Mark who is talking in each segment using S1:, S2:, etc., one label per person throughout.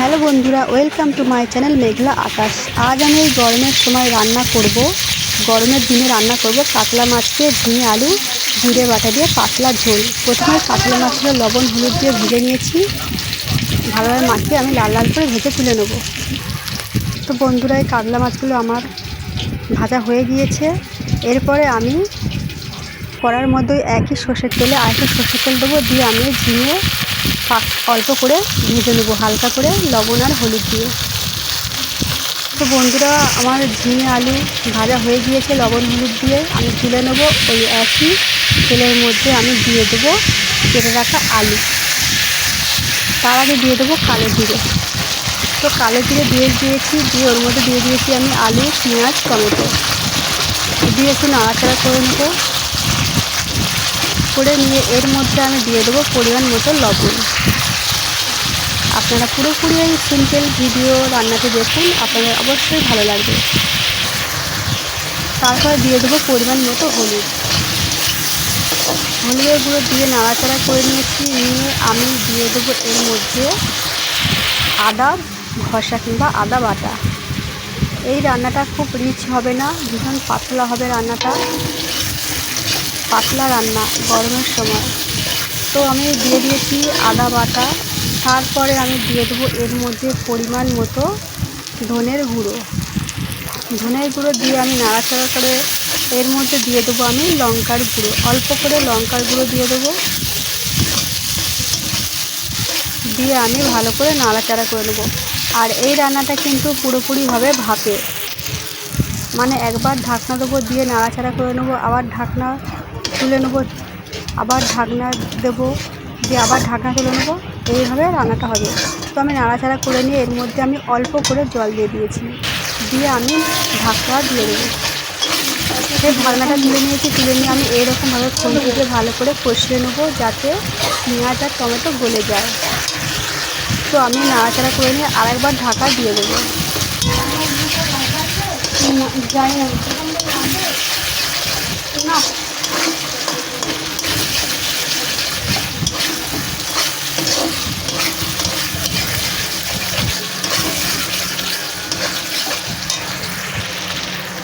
S1: Hello বন্ধুরা, welcome to my channel মেঘলা আকাশ। আজ আমি এই গরমের সময় গরমের দিনে রান্না করব কাতলা মাছকে ঝিঙে আলু জিরে বাটা দিয়ে পাতলা ঝোল। প্রথমে কাতলা মাছগুলো লবণ হলুদ দিয়ে ভেজে নিয়েছি, ভালোভাবে মাখিয়ে আমি লাল লাল করে ভেজে তুলে নেব। তো বন্ধুরা, এই কাতলা মাছগুলো আমার ভাজা হয়ে গিয়েছে। এরপরে আমি কড়ার মধ্যে একই সর্ষের তেলে আরেকটু সর্ষের তেল দেবো, দিয়ে আমি ঝিঙে অল্প করে ভেজে নেবো হালকা করে লবণ আর হলুদ দিয়ে। তো বন্ধুরা, আমার ঝিঙে আলু ভাজা হয়ে গিয়েছে লবণ হলুদ দিয়ে। আমি তুলে নেবো। ওই একই তেলের মধ্যে আমি দিয়ে দেবো কেটে রাখা আলু। তার আগে দিয়ে দেবো কালো জিরে। তো কালো জিরে দিয়েছি, দিয়ে ওর মধ্যে দিয়ে দিয়েছি আমি আলু, পেঁয়াজ, টমেটো দিয়ে একটু নাড়াচাড়া করে নেবো। করে নিয়ে এর মধ্যে আমি দিয়ে দেবো পরিমাণ মতো লবণ। আপনারা পুরোপুরি এই সিম্পল ভিডিও রান্নাটি দেখুন, আপনাদের অবশ্যই ভালো লাগবে। তারপর দিয়ে দেবো পরিমাণ মতো হলুদের গুঁড়ো দিয়ে নাড়াচাড়া করে নিয়েছি। নিয়ে আমি দিয়ে দেবো এর মধ্যে আদা ঘষা কিংবা আদা বাটা। এই রান্নাটা খুব রিচ হবে না, ভীষণ পাতলা হবে রান্নাটা, পাতলা রান্না গরমের সময়। তো আমি দিয়ে দিয়েছি আদা বাটা। তারপরে আমি দিয়ে দেবো এর মধ্যে পরিমাণ মতো ধনের গুঁড়ো দিয়ে আমি নাড়াচাড়া করে এর মধ্যে দিয়ে দেবো আমি লঙ্কার গুঁড়ো, অল্প করে লঙ্কার গুঁড়ো দিয়ে দেবো। দিয়ে আমি ভালো করে নাড়াচাড়া করে নেবো। আর এই রান্নাটা কিন্তু পুরোপুরিভাবে ভাপে, মানে একবার ঢাকনা দেবো, দিয়ে নাড়াচাড়া করে নেবো, আবার ঢাকনা তুলে নেবো, আবার ঢাকনা দেবো, দিয়ে আবার ঢাকনা তুলে নেবো। এইভাবে রান্নাটা হবে। তো আমি নাড়াচাড়া করে নিয়ে এর মধ্যে আমি অল্প করে জল দিয়ে দিয়েছি, দিয়ে আমি ঢাকনা দিয়ে দেবো। সেই ঢাকনাটা তুলে নিয়ে আমি এইরকমভাবে খুন্তি দিয়ে ভালো করে কষিয়ে নেবো, যাতে পেঁয়াজ আর টমেটো গলে যায়। তো আমি নাড়াচাড়া করে নিয়ে আরেকবার ঢাকা দিয়ে দেবো।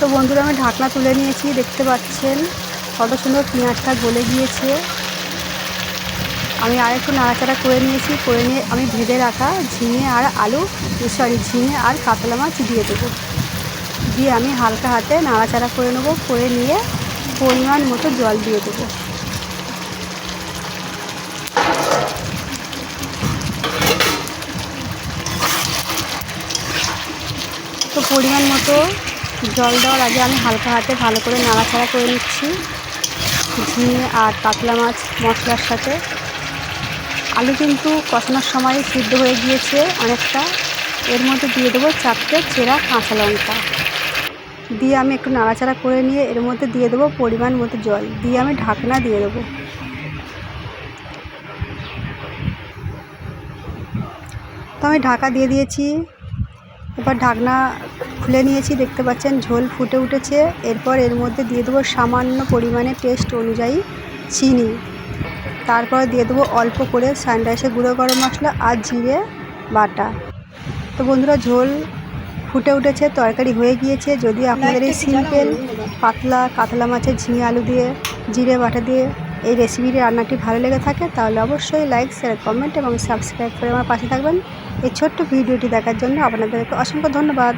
S1: তো বন্ধুরা, আমি ঢাকনা তুলে নিয়েছি, দেখতে পাচ্ছেন কত সুন্দর পেঁয়াজটা গলে গিয়েছে। আমি আরেকটু নাড়াচাড়া করে নিয়েছি, করে নিয়ে আমি ভেজে রাখা ঝিঙে আর কাতলা মাছ দিয়ে দেবো। দিয়ে আমি হালকা হাতে নাড়াচাড়া করে নেবো, করে নিয়ে পরিমাণ মতো জল দিয়ে দেবো। তো পরিমাণ মতো জল দেওয়ার আগে আমি হালকা হাতে ভালো করে নাড়াচাড়া করে নিচ্ছি ঝিঙে আর কাতলা মাছ মশলার সাথে। আলু কিন্তু কষানোর সময় সিদ্ধ হয়ে গিয়েছে অনেকটা। এর মধ্যে দিয়ে দেবো 4টে চেরা কাঁচা লঙ্কা, দিয়ে আমি একটু নাড়াচাড়া করে নিয়ে এর মধ্যে দিয়ে দেবো পরিমাণ মতো জল, দিয়ে আমি ঢাকনা দিয়ে দেবো। তো আমি ঢাকা দিয়ে দিয়েছি, এবার ঢাকনা খুলে নিয়েছি, দেখতে পাচ্ছেন ঝোল ফুটে উঠেছে। এরপর এর মধ্যে দিয়ে দেবো সামান্য পরিমাণে টেস্ট অনুযায়ী চিনি। তারপর দিয়ে দেবো অল্প করে স্যান্ডউইচের গুঁড়ো গরম মশলা আর জিরে বাটা। তো বন্ধুরা, ঝোল ফুটে উঠেছে, তরকারি হয়ে গিয়েছে। যদি আপনাদের এই সিম্পল পাতলা কাতলা মাছের ঝিঙে আলু দিয়ে জিরে বাটা দিয়ে এই রেসিপিটি রান্নাটি ভালো লেগে থাকে, তাহলে অবশ্যই লাইক, শেয়ার, কমেন্ট এবং সাবস্ক্রাইব করে আমার পাশে থাকবেন। এই ছোট্ট ভিডিওটি দেখার জন্য আপনাদেরকে অসংখ্য ধন্যবাদ।